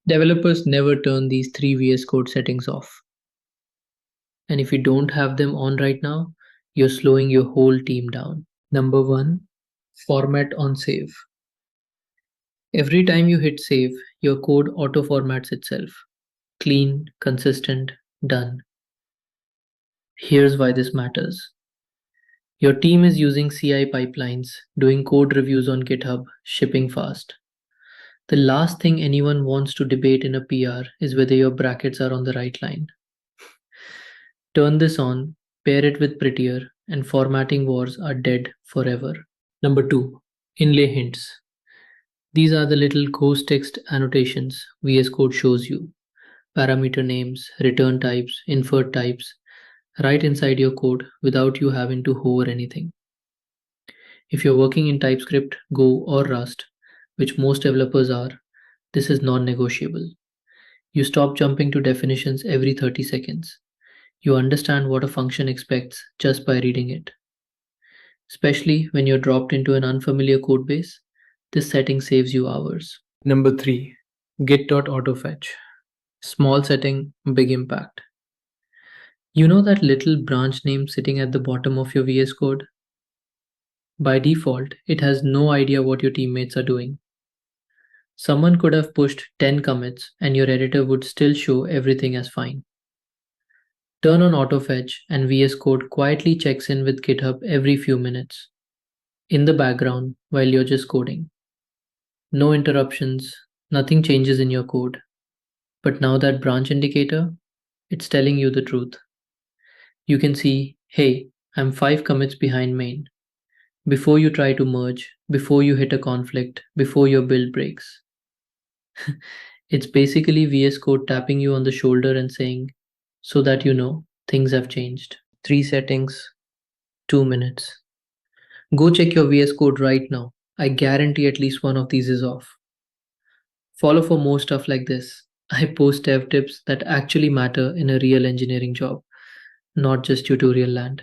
Developers never turn these three VS Code settings off. And if you don't have them on right now, you're slowing your whole team down. Number one, format on save. Every time you hit save, your code auto formats itself. Clean, consistent, done. Here's why this matters. Your team is using CI pipelines, doing code reviews on GitHub, shipping fast. The last thing anyone wants to debate in a PR is whether your brackets are on the right line. Turn this on, pair it with prettier, and formatting wars are dead forever. Number two, inlay hints. These are the little ghost text annotations VS Code shows you. Parameter names, return types, invert types, right inside your code without you having to hover anything. If you're working in TypeScript, Go, or Rust, which most developers are, this is non negotiable. You stop jumping to definitions every 30 seconds. You understand what a function expects just by reading it. Especially when you're dropped into an unfamiliar codebase, this setting saves you hours. Number three, git.autofetch. Small setting, big impact. You know that little branch name sitting at the bottom of your VS Code? By default, it has no idea what your teammates are doing. Someone could have pushed 10 commits and your editor would still show everything as fine. Turn on autofetch and VS Code quietly checks in with GitHub every few minutes, in the background while you're just coding. No interruptions, nothing changes in your code. But now that branch indicator, it's telling you the truth. You can see, hey, I'm 5 commits behind main. Before you try to merge, before you hit a conflict, before your build breaks. It's basically VS Code tapping you on the shoulder and saying, so that you know, things have changed. Three settings, 2 minutes. Go check your VS Code right now. I guarantee at least one of these is off. Follow for more stuff like this. I post dev tips that actually matter in a real engineering job, not just tutorial land.